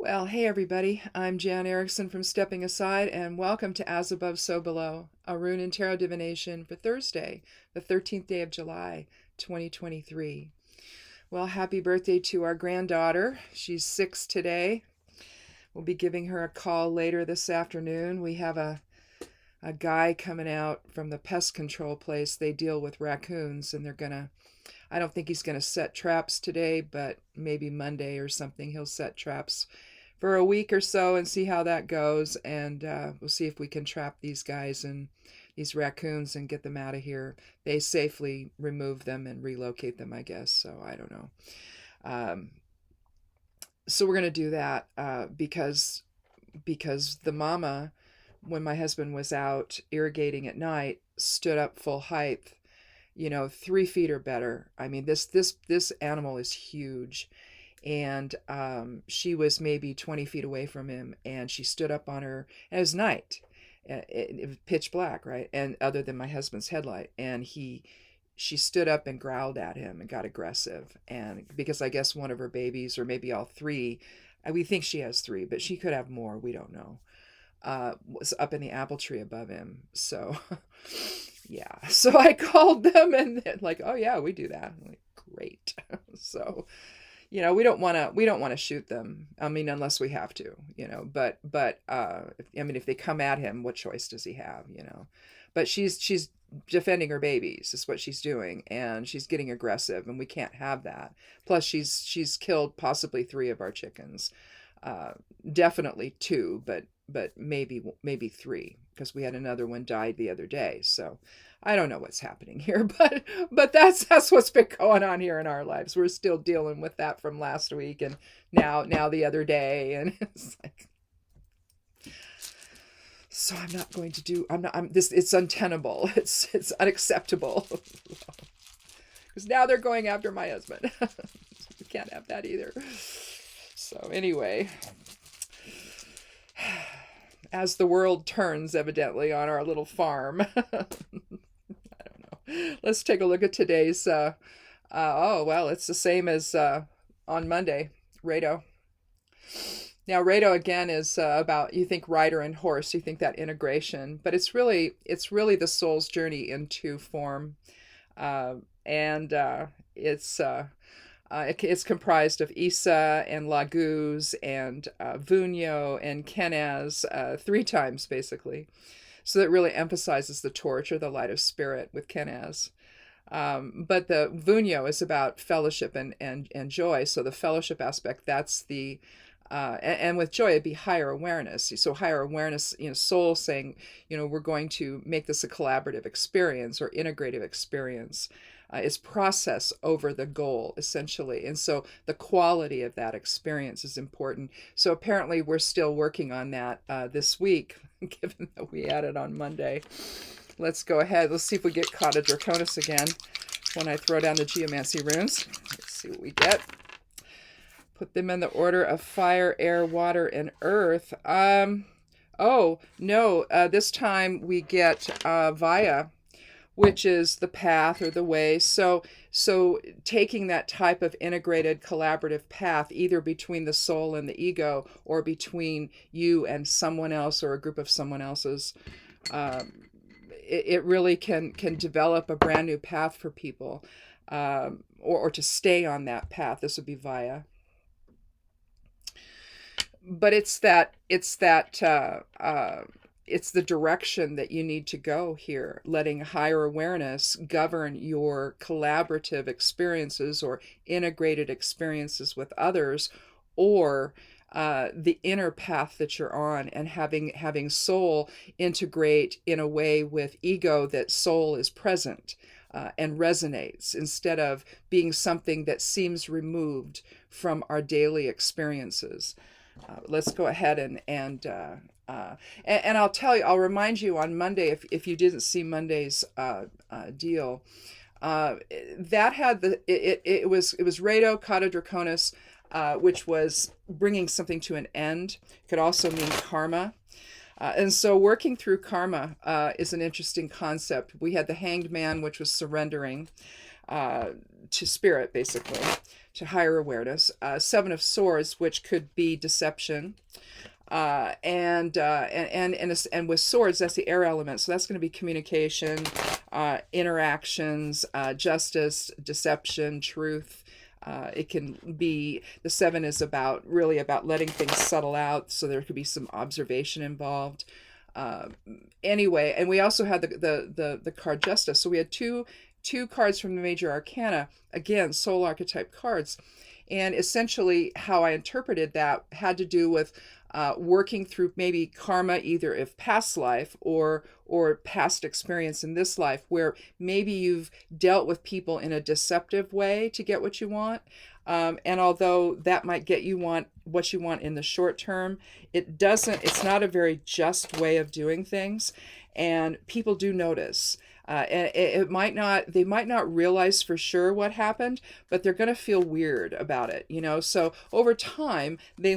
Well, hey everybody, I'm Jan Erickson from Stepping Aside, and welcome to As Above, So Below, a rune and tarot divination for Thursday, the 13th day of July, 2023. Well, happy birthday to our granddaughter. She's 6 today. We'll be giving her a call later this afternoon. We have a guy coming out from the pest control place. They deal with raccoons, and I don't think he's gonna set traps today, but maybe Monday or something he'll set traps for a week or so and see how that goes. And we'll see if we can trap these guys and these raccoons and get them out of here. They safely remove them and relocate them, I guess. So I don't know. So we're gonna do that because the mama, when my husband was out irrigating at night, stood up full height, 3 feet or better. I mean, this animal is huge, and she was maybe 20 feet away from him, and she stood up on her. And it was night, it was pitch black, right? And other than my husband's headlight, and she stood up and growled at him and got aggressive. And because I guess one of her babies, or maybe all three, we think she has three, but she could have more. We don't know. Was up in the apple tree above him. So yeah, so I called them, and they're like, oh yeah, we do that. I'm like, great. So we don't want to shoot them. I mean, unless we have to, but if they come at him, what choice does he have? But she's defending her babies is what she's doing, and she's getting aggressive, and we can't have that. Plus she's killed possibly 3 of our chickens. Definitely 2, but maybe 3, because we had another one died the other day. So I don't know what's happening here, but that's what's been going on here in our lives. We're still dealing with that from last week, and now the other day, and it's like, so it's untenable. It's unacceptable. Because now they're going after my husband. We can't have that either. So anyway, as the world turns evidently on our little farm, I don't know. Let's take a look at today's, oh, well, it's the same as on Monday, Rado. Now, Rado again is about, you think rider and horse, you think that integration, but it's really the soul's journey into form. And it's comprised of Isa and Laguz and Vunyo and Kenaz 3 times, basically. So that really emphasizes the torch, or the light of spirit, with Kenaz. But the Vunyo is about fellowship and joy. So the fellowship aspect, that's the... and with joy, it'd be higher awareness. So higher awareness, soul saying, we're going to make this a collaborative experience or integrative experience. Is process over the goal, essentially. And so the quality of that experience is important. So apparently we're still working on that this week, given that we had it on Monday. Let's go ahead. Let's see if we get Kata Draconis again when I throw down the Geomancy runes. Let's see what we get. Put them in the order of fire, air, water, and earth. Oh, no. This time we get Vaya, which is the path or the way. So taking that type of integrated collaborative path, either between the soul and the ego, or between you and someone else or a group of someone else's, it really can develop a brand new path for people, or to stay on that path. This would be Vaya. But it's the direction that you need to go here, letting higher awareness govern your collaborative experiences or integrated experiences with others, or the inner path that you're on, and having soul integrate in a way with ego, that soul is present and resonates, instead of being something that seems removed from our daily experiences. Let's go ahead and I'll remind you on Monday, if you didn't see Monday's deal, that had it was Rado, Kata Draconis, which was bringing something to an end. It could also mean karma. And so working through karma is an interesting concept. We had the Hanged Man, which was surrendering. to spirit, basically, to higher awareness. Seven of Swords, which could be deception. And with swords, that's the air element. So that's going to be communication, interactions, justice, deception, truth. It can be, the seven is really about letting things settle out. So there could be some observation involved. Anyway, and we also had the card Justice. So we had two cards from the major arcana, again, soul archetype cards. And essentially how I interpreted that had to do with working through maybe karma, either of past life or past experience in this life, where maybe you've dealt with people in a deceptive way to get what you want. And although that might get you what you want in the short term, it's not a very just way of doing things. And people do notice. And they might not realize for sure what happened, but they're going to feel weird about it, So over time, they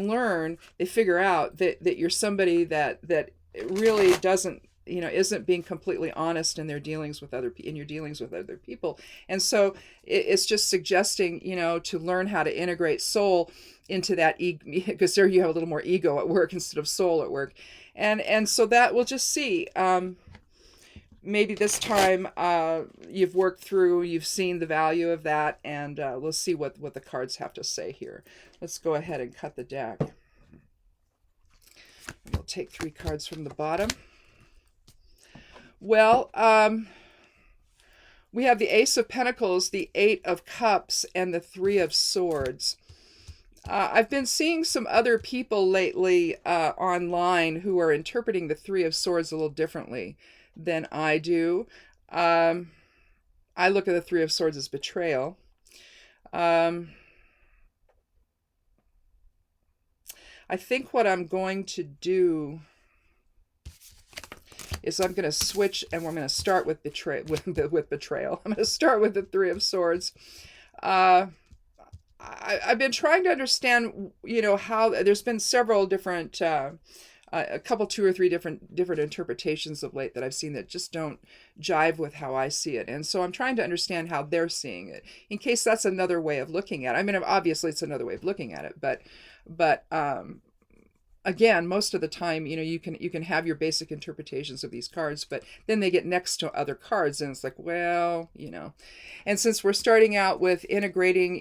figure out that you're somebody that really doesn't, isn't being completely honest in their dealings with in your dealings with other people. And so it's just suggesting, to learn how to integrate soul into that because there you have a little more ego at work instead of soul at work. And so that we'll just see. Maybe this time you've worked through, you've seen the value of that, and we'll see what the cards have to say here. Let's go ahead and cut the deck. We'll take 3 cards from the bottom. Well, we have the Ace of Pentacles, the 8 of Cups, and the 3 of Swords. I've been seeing some other people lately online who are interpreting the 3 of Swords a little differently than I do. I look at the 3 of Swords as betrayal. I think what I'm going to do is I'm going to switch, and we're going to start with betrayal. I'm going to start with the 3 of Swords. I've been trying to understand, how there's been several different a couple, 2 or 3 different interpretations of late that I've seen that just don't jive with how I see it. And so I'm trying to understand how they're seeing it, in case that's another way of looking at it. I mean, obviously it's another way of looking at it, but again, most of the time, you can have your basic interpretations of these cards, but then they get next to other cards, and it's like, well, And since we're starting out with integrating,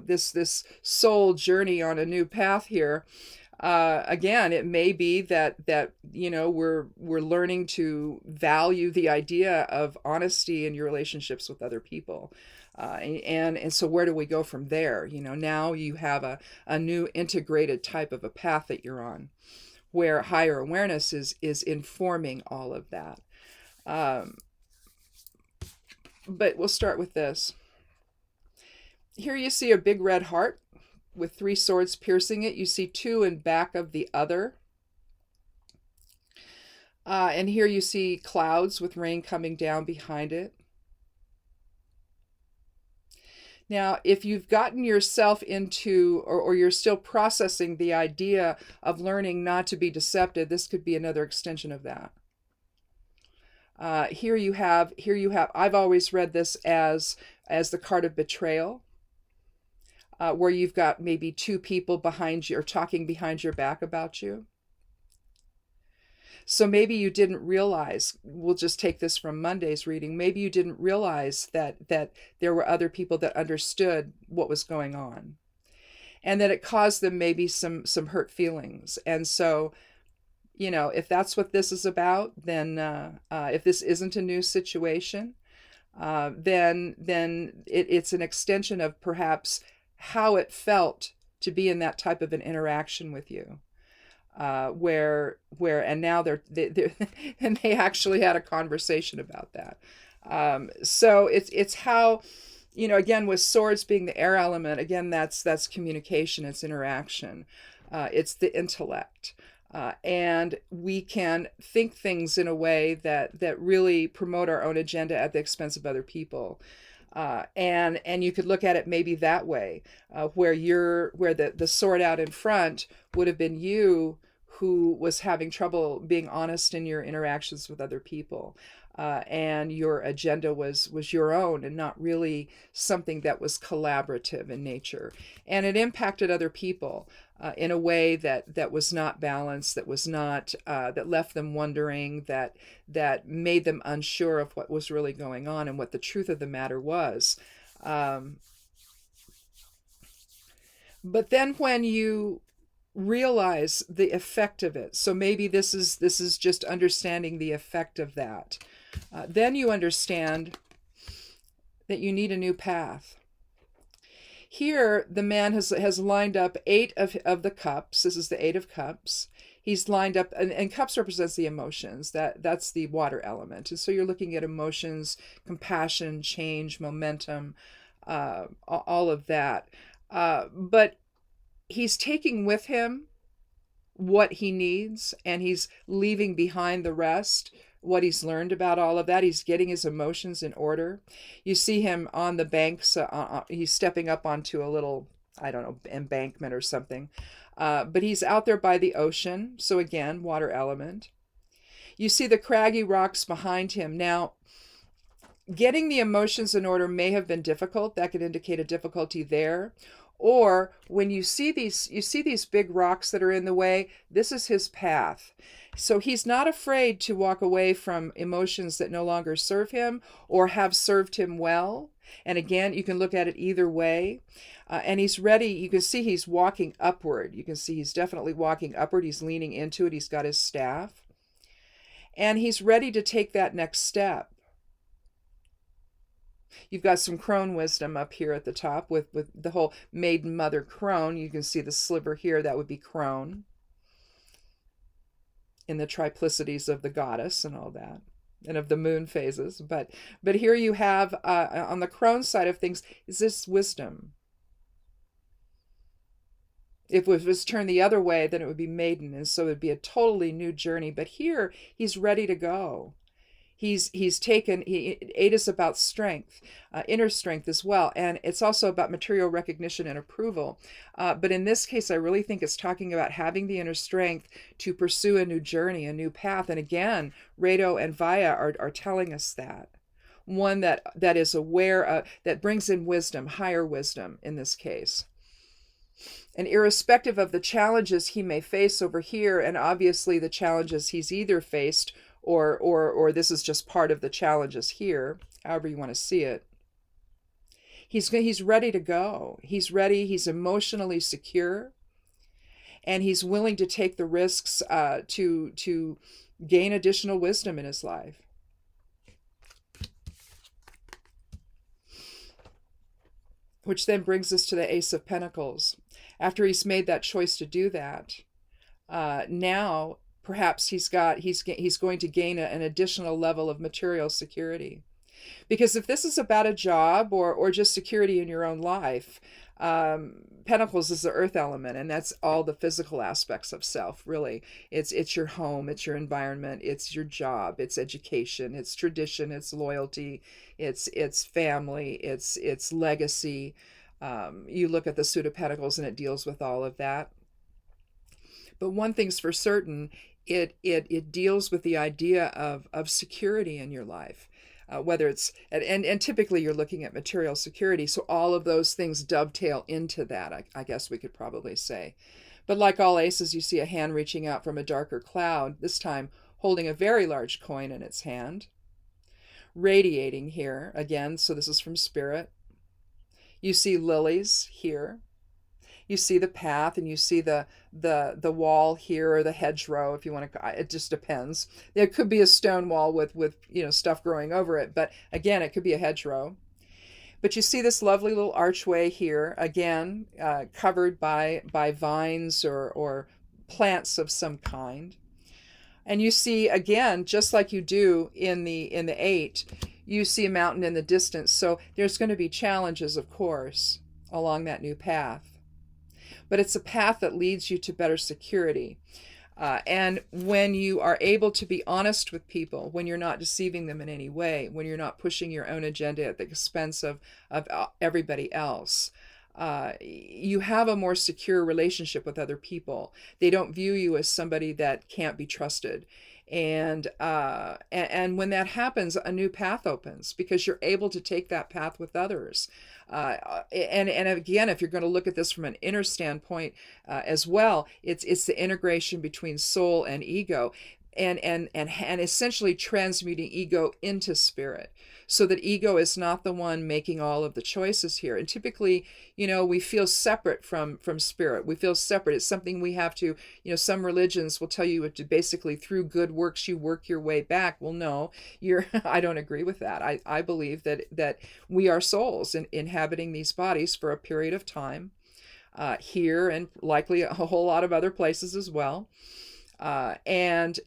this soul journey on a new path here, again, it may be that we're learning to value the idea of honesty in your relationships with other people. And so where do we go from there? Now you have a new integrated type of a path that you're on, where higher awareness is informing all of that. But we'll start with this. Here you see a big red heart with 3 swords piercing it. You see 2 in back of the other. And here you see clouds with rain coming down behind it. Now, if you've gotten yourself into, or you're still processing the idea of learning not to be deceptive, this could be another extension of that. Here you have, I've always read this as the card of betrayal, where you've got maybe 2 people behind you or talking behind your back about you. So maybe you didn't realize, we'll just take this from Monday's reading, maybe you didn't realize that there were other people that understood what was going on, and that it caused them maybe some hurt feelings. And so, if that's what this is about, then if this isn't a new situation, then it's an extension of perhaps how it felt to be in that type of an interaction with you. Where and now they're and they actually had a conversation about that. So it's how, again, with swords being the air element, again, that's communication, it's interaction, it's the intellect, and we can think things in a way that really promote our own agenda at the expense of other people. And you could look at it maybe that way, where the sword out in front would have been you who was having trouble being honest in your interactions with other people. and your agenda was your own and not really something that was collaborative in nature. And it impacted other people in a way that was not balanced, that was not that left them wondering, that made them unsure of what was really going on and what the truth of the matter was. But then when you realize the effect of it, so maybe this is just understanding the effect of that, then you understand that you need a new path. Here, the man has lined up 8 of the cups. This is the 8 of cups. He's lined up, and cups represents the emotions. That's the water element. And so you're looking at emotions, compassion, change, momentum, all of that. But he's taking with him what he needs, and he's leaving behind the rest, what he's learned about all of that. He's getting his emotions in order. You see him on the banks. He's stepping up onto a little, I don't know, embankment or something. But he's out there by the ocean. So again, water element. You see the craggy rocks behind him. Now, getting the emotions in order may have been difficult. That could indicate a difficulty there. Or when you see these big rocks that are in the way, this is his path. So he's not afraid to walk away from emotions that no longer serve him or have served him well. And again, you can look at it either way. And he's ready. You can see he's walking upward. You can see he's definitely walking upward. He's leaning into it. He's got his staff. And he's ready to take that next step. You've got some crone wisdom up here at the top with the whole maiden mother crone. You can see the sliver here. That would be crone in the triplicities of the goddess and all that, and of the moon phases. But here you have, on the crone side of things, is this wisdom. If it was turned the other way, then it would be maiden, and so it would be a totally new journey. But here, he's ready to go. He's taken, 8 is about strength, inner strength as well. And it's also about material recognition and approval. But in this case, I really think it's talking about having the inner strength to pursue a new journey, a new path. And again, Rado and Vaya are telling us that. One that is aware, that brings in wisdom, higher wisdom in this case. And irrespective of the challenges he may face over here, and obviously the challenges he's either faced or this is just part of the challenges here, however you want to see it. He's ready to go. He's ready. He's emotionally secure, and he's willing to take the risks to gain additional wisdom in his life. Which then brings us to the Ace of Pentacles. After he's made that choice to do that, now perhaps he's going to gain an additional level of material security. Because if this is about a job or just security in your own life, Pentacles is the earth element, and that's all the physical aspects of self, really. It's your home, it's your environment, it's your job, it's education, it's tradition, it's loyalty, it's family, it's legacy. You look at the Suit of Pentacles and it deals with all of that. But one thing's for certain, it deals with the idea of security in your life. Whether it's, and typically you're looking at material security, so all of those things dovetail into that, I guess we could probably say. But like all aces, you see a hand reaching out from a darker cloud, this time holding a very large coin in its hand, radiating here again, so this is from spirit. You see lilies here. You see the path, and you see the wall here, or the hedgerow, if you want to. It just depends. There could be a stone wall with stuff growing over it, but again, it could be a hedgerow. But you see this lovely little archway here, again, covered by vines or plants of some kind. And you see, again, just like you do in the 8, you see a mountain in the distance. So there's going to be challenges, of course, along that new path. But it's a path that leads you to better security. And when you are able to be honest with people, when you're not deceiving them in any way, when you're not pushing your own agenda at the expense of everybody else, you have a more secure relationship with other people. They don't view you as somebody that can't be trusted. And when that happens, a new path opens because you're able to take that path with others. And again, if you're going to look at this from an inner standpoint as well, it's the integration between soul and ego, and essentially transmuting ego into spirit, so that ego is not the one making all of the choices here. And typically, we feel separate from spirit. We feel separate. It's something we have to, some religions will tell you to basically through good works you work your way back. Well, no, I don't agree with that. I believe that we are souls inhabiting these bodies for a period of time, here and likely a whole lot of other places as well. And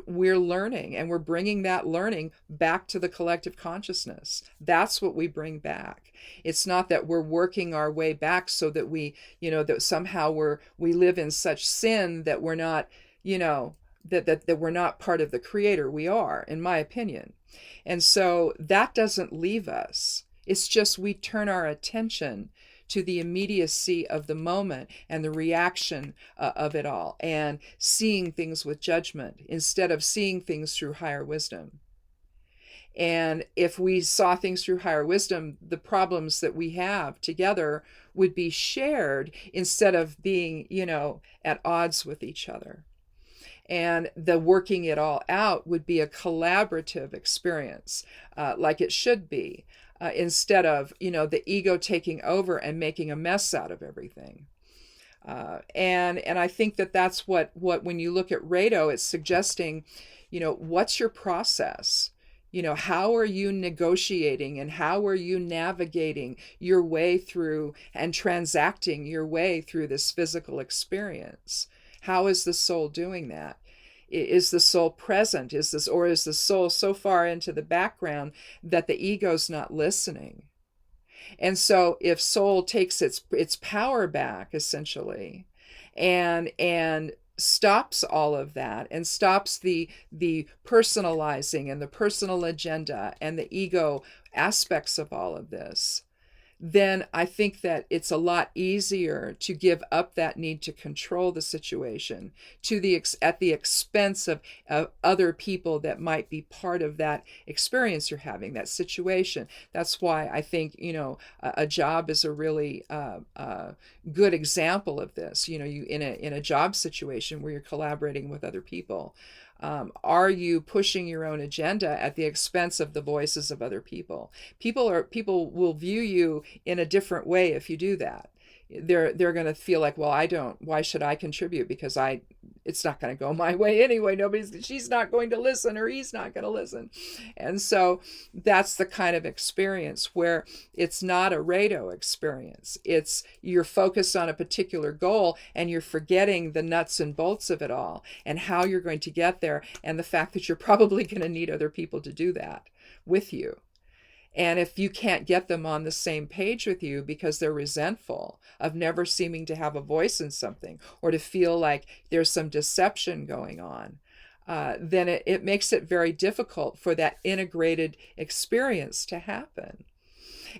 we're learning, and we're bringing that learning back to the collective consciousness. That's what we bring back. It's not that we're working our way back so that that somehow we live in such sin that we're not, that we're not part of the Creator. We are, in my opinion. And so that doesn't leave us. It's just we turn our attention to the immediacy of the moment and the reaction of it all, and seeing things with judgment instead of seeing things through higher wisdom. And if we saw things through higher wisdom, the problems that we have together would be shared instead of being, at odds with each other. And the working it all out would be a collaborative experience, like it should be. Instead of, the ego taking over and making a mess out of everything. And I think that's what when you look at Rado, it's suggesting, what's your process? How are you negotiating, and how are you navigating your way through and transacting your way through this physical experience? How is the soul doing that? Is the soul present? Or is the soul so far into the background that the ego's not listening? And so if soul takes its power back, essentially, and stops all of that, and stops the personalizing and the personal agenda and the ego aspects of all of this, then I think that it's a lot easier to give up that need to control the situation at the expense of other people that might be part of that experience you're having, that situation. That's why I think, a job is a really good example of this. You in a job situation where you're collaborating with other people. Are you pushing your own agenda at the expense of the voices of other people? People will view you in a different way if you do that. They're going to feel like, well, why should I contribute? Because it's not going to go my way anyway. She's not going to listen, or he's not going to listen. And so that's the kind of experience where it's not a Rado experience. It's you're focused on a particular goal, and you're forgetting the nuts and bolts of it all and how you're going to get there, and the fact that you're probably going to need other people to do that with you. And if you can't get them on the same page with you because they're resentful of never seeming to have a voice in something, or to feel like there's some deception going on, then it makes it very difficult for that integrated experience to happen.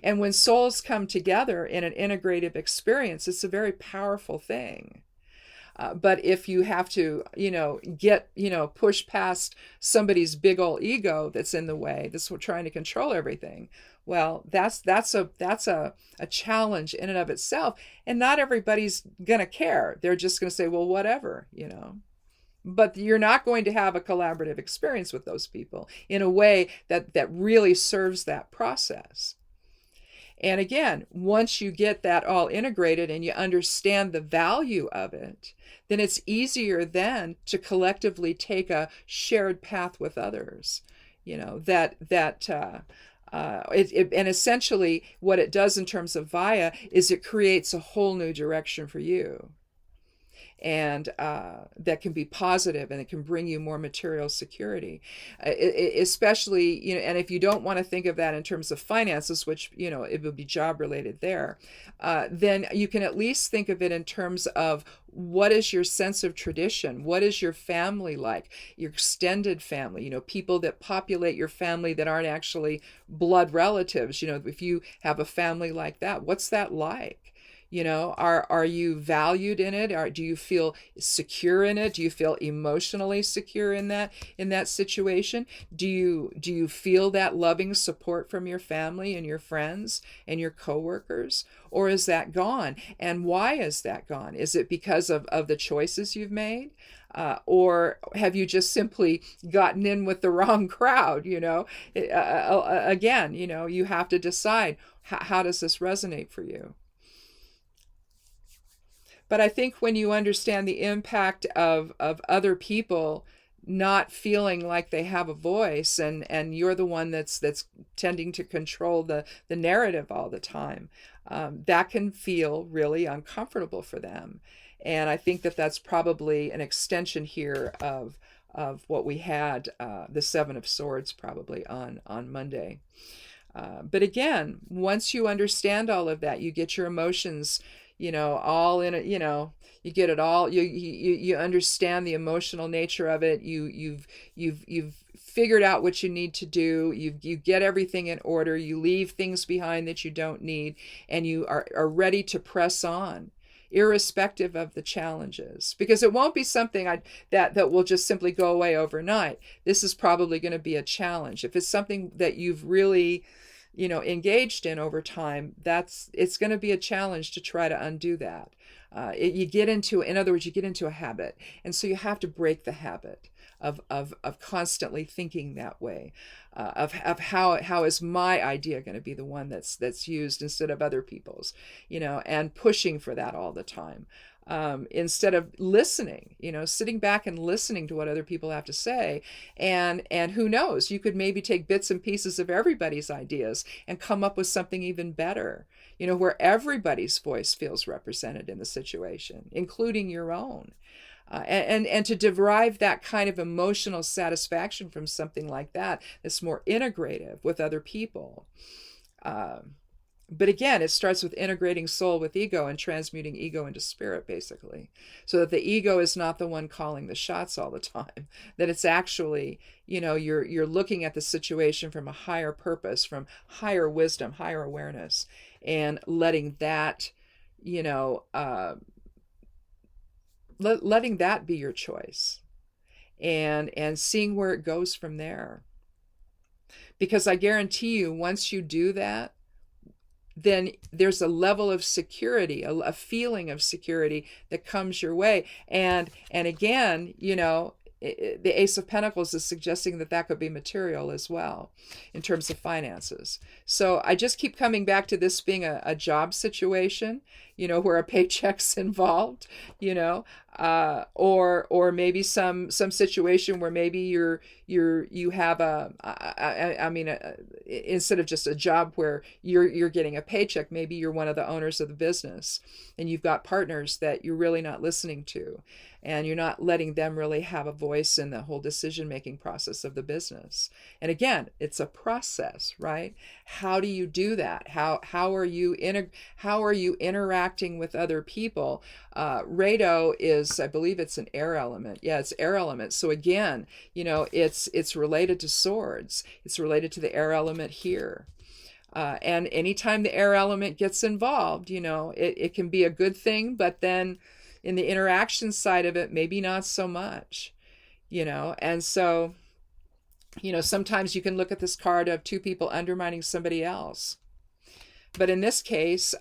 And when souls come together in an integrative experience, it's a very powerful thing. But if you have to, push past somebody's big old ego that's in the way, that's trying to control everything, well, that's a challenge in and of itself. And not everybody's going to care. They're just going to say, well, whatever, But you're not going to have a collaborative experience with those people in a way that really serves that process. And again, once you get that all integrated and you understand the value of it, then it's easier then to collectively take a shared path with others. And essentially what it does in terms of Vaya is it creates a whole new direction for you. And that can be positive, and it can bring you more material security, especially, and if you don't want to think of that in terms of finances, which, it would be job related there, then you can at least think of it in terms of what is your sense of tradition? What is your family like? Your extended family, people that populate your family that aren't actually blood relatives. If you have a family like that, what's that like? Are you valued in it? Or do you feel secure in it? Do you feel emotionally secure in that situation? Do you feel that loving support from your family and your friends and your coworkers? Or is that gone? And why is that gone? Is it because of the choices you've made? Or have you just simply gotten in with the wrong crowd? Again, you have to decide, how does this resonate for you? But I think when you understand the impact of other people not feeling like they have a voice, and you're the one that's tending to control the narrative all the time, that can feel really uncomfortable for them. And I think that's probably an extension here of what we had, the Seven of Swords, probably on Monday. But again, once you understand all of that, you get your emotions, all in it, you get it all. You understand the emotional nature of it. You've figured out what you need to do. You get everything in order. You leave things behind that you don't need, and you are ready to press on, irrespective of the challenges, because it won't be something that will just simply go away overnight. This is probably going to be a challenge. If it's something that you've really engaged in over time, it's going to be a challenge to try to undo that. In other words, you get into a habit, and so you have to break the habit of constantly thinking that way, of how is my idea going to be the one that's used instead of other people's, and pushing for that all the time. Instead of listening, sitting back and listening to what other people have to say. And who knows, you could maybe take bits and pieces of everybody's ideas and come up with something even better, where everybody's voice feels represented in the situation, including your own. And to derive that kind of emotional satisfaction from something like that's more integrative with other people. But again, it starts with integrating soul with ego and transmuting ego into spirit, basically, so that the ego is not the one calling the shots all the time, that it's actually, you're looking at the situation from a higher purpose, from higher wisdom, higher awareness, and letting that, letting that be your choice, and seeing where it goes from there. Because I guarantee you, once you do that, then there's a level of security, a feeling of security that comes your way. And again, the Ace of Pentacles is suggesting that could be material as well, in terms of finances. So I just keep coming back to this being a job situation, where a paycheck's involved, or maybe some situation where maybe you have instead of just a job where you're getting a paycheck, maybe you're one of the owners of the business, and you've got partners that you're really not listening to, and you're not letting them really have a voice in the whole decision-making process of the business. And again, it's a process, right? How do you do that? How are you interacting with other people? Rado is, I believe it's an air element. Yeah, it's air element. So again, it's related to swords. It's related to the air element here. And anytime the air element gets involved, it can be a good thing, but then in the interaction side of it, maybe not so much, and so, sometimes you can look at this card of two people undermining somebody else. But in this case,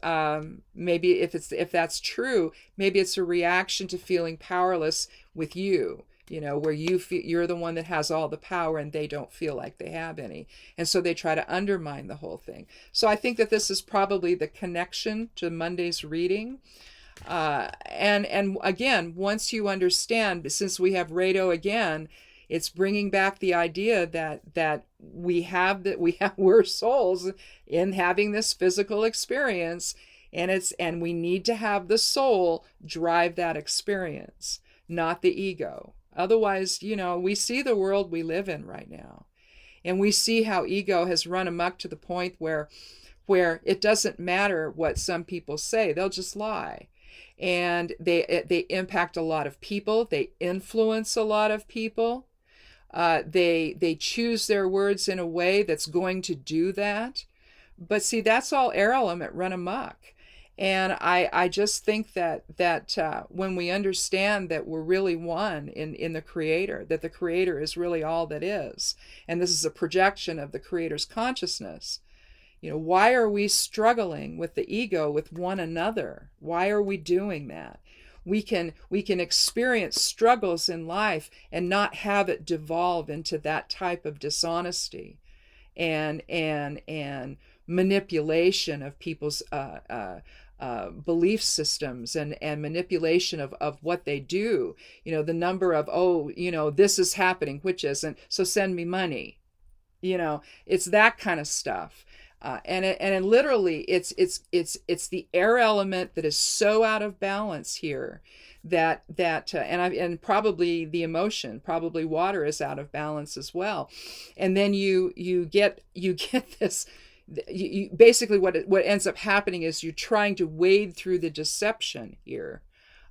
maybe if that's true, maybe it's a reaction to feeling powerless with you, where you feel you're the one that has all the power and they don't feel like they have any. And so they try to undermine the whole thing. So I think that this is probably the connection to Monday's reading. And again, once you understand, since we have Rado again, it's bringing back the idea that we're souls in having this physical experience, and we need to have the soul drive that experience, not the ego. Otherwise, we see the world we live in right now, and we see how ego has run amok to the point where it doesn't matter what some people say, they'll just lie. And they impact a lot of people. They influence a lot of people. They choose their words in a way that's going to do that. But see, that's all air element run amok. And I just think that when we understand that we're really one in the Creator, that the Creator is really all that is, and this is a projection of the Creator's consciousness, why are we struggling with the ego with one another? Why are we doing that? We can experience struggles in life and not have it devolve into that type of dishonesty and manipulation of people's belief systems and manipulation of what they do. The number of, this is happening, which isn't, so send me money. It's that kind of stuff. And literally it's the air element that is so out of balance here and probably the emotion, probably water is out of balance as well. And then you get this, basically what ends up happening is you're trying to wade through the deception here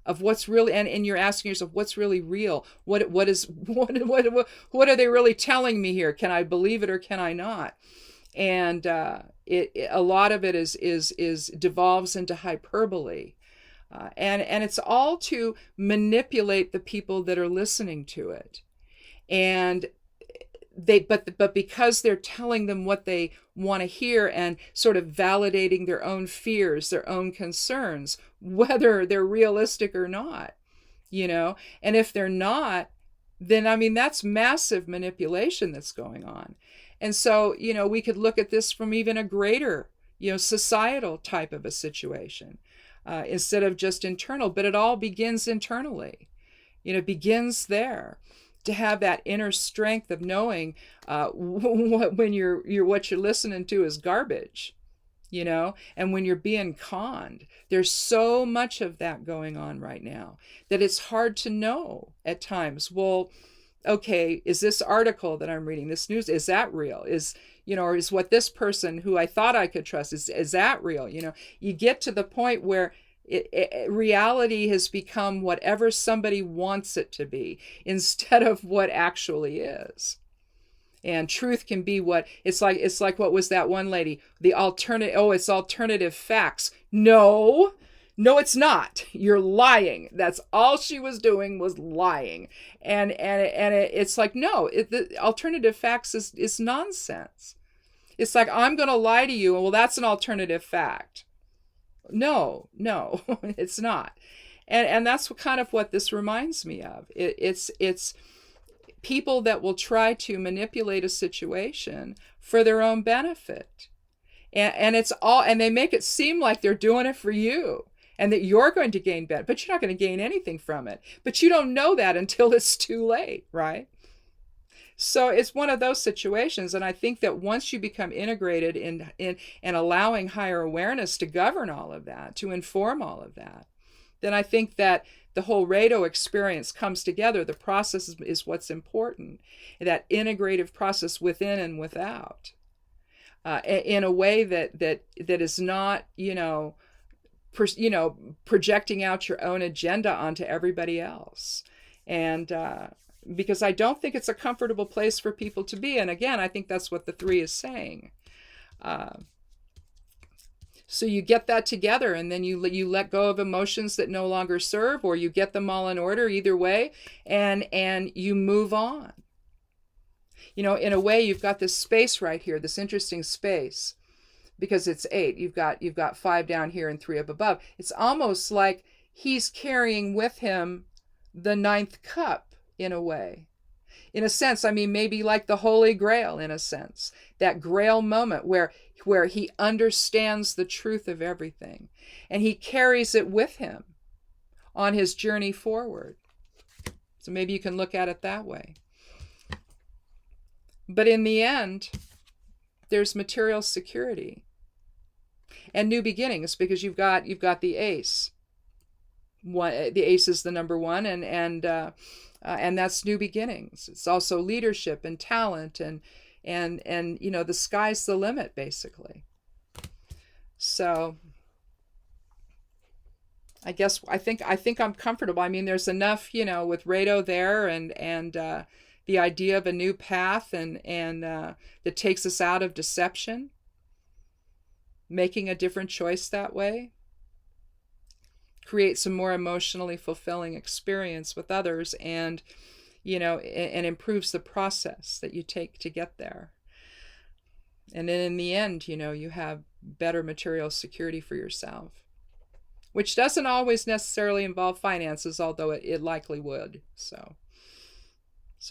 of what's really, and you're asking yourself, what's really real? What are they really telling me here? Can I believe it or can I not? And a lot of it is devolves into hyperbole, and it's all to manipulate the people that are listening to it, and but because they're telling them what they want to hear and sort of validating their own fears, their own concerns, whether they're realistic or not, and if they're not, then that's massive manipulation that's going on. And so, we could look at this from even a greater, societal type of a situation, instead of just internal, but it all begins internally. It begins there, to have that inner strength of knowing when what you're listening to is garbage, and when you're being conned. There's so much of that going on right now that it's hard to know at times. Well, okay, is this article that I'm reading, this news, is that real? Or is what this person who I thought I could trust, is that real? You get to the point where reality has become whatever somebody wants it to be instead of what actually is. And truth can be what it's like what was that one lady, the it's alternative facts. No, it's not. You're lying. That's all she was doing, was lying. And it's like, no, the alternative facts is nonsense. It's like, I'm going to lie to you. Well, that's an alternative fact. No, it's not. And that's kind of what this reminds me of. It's people that will try to manipulate a situation for their own benefit. And it's all, and they make it seem like they're doing it for you, and that you're going to gain benefit, but you're not going to gain anything from it. But you don't know that until it's too late, right? So it's one of those situations, and I think that once you become integrated in allowing higher awareness to govern all of that, to inform all of that, then I think that the whole Rado experience comes together. The process is what's important, that integrative process within and without, in a way that is not, projecting out your own agenda onto everybody else. And because I don't think it's a comfortable place for people to be. And again, I think that's what the 3 is saying. So you get that together, and then you let go of emotions that no longer serve, or you get them all in order, either way, and you move on. In a way, you've got this space right here, this interesting space, because it's 8. You've got 5 down here and 3 up above. It's almost like he's carrying with him the 9th cup, in a way. In a sense, maybe like the Holy Grail, in a sense. That Grail moment where he understands the truth of everything, and he carries it with him on his journey forward. So maybe you can look at it that way. But in the end, there's material security and new beginnings, because you've got the ace. The ace is the number 1, and that's new beginnings. It's also leadership and talent, and the sky's the limit, basically. So I think I'm comfortable. There's enough, with Rado there, and the idea of a new path, and that takes us out of deception, making a different choice that way. creates a more emotionally fulfilling experience with others, and and improves the process that you take to get there. And then in the end, you have better material security for yourself, which doesn't always necessarily involve finances, although it likely would. So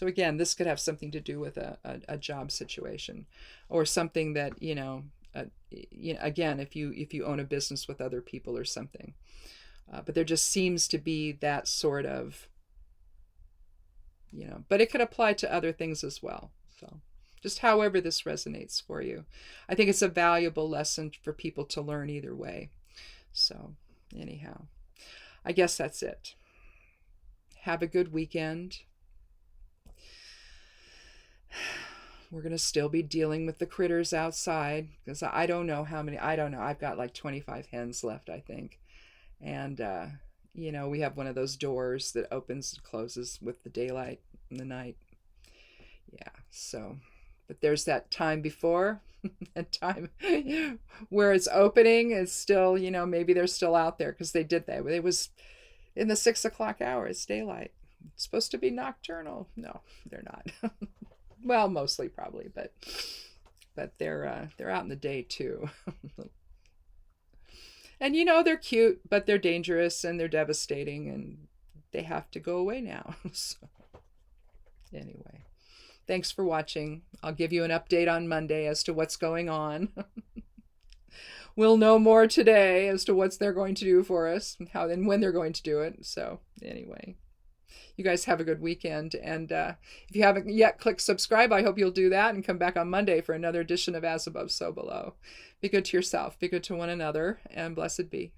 again, this could have something to do with a job situation, or something that, again, if you own a business with other people or something. But there just seems to be that sort of, but it could apply to other things as well. So just however this resonates for you. I think it's a valuable lesson for people to learn either way. So anyhow, I guess that's it. Have a good weekend. We're going to still be dealing with the critters outside, because I don't know how many. I don't know. I've got like 25 hens left, I think. And, we have one of those doors that opens and closes with the daylight and the night. Yeah, so, but there's that time before and time where it's opening. It's still, maybe they're still out there, because they did that. It was in the 6 o'clock hour. It's daylight. It's supposed to be nocturnal. No, they're not. Well, mostly probably, but they're out in the day too. And they're cute, but they're dangerous and they're devastating, and they have to go away now. So anyway, thanks for watching. I'll give you an update on Monday as to what's going on. We'll know more today as to what they're going to do for us, and how and when they're going to do it. So anyway, you guys have a good weekend. And if you haven't yet clicked subscribe, I hope you'll do that and come back on Monday for another edition of As Above, So Below. Be good to yourself, be good to one another, and blessed be.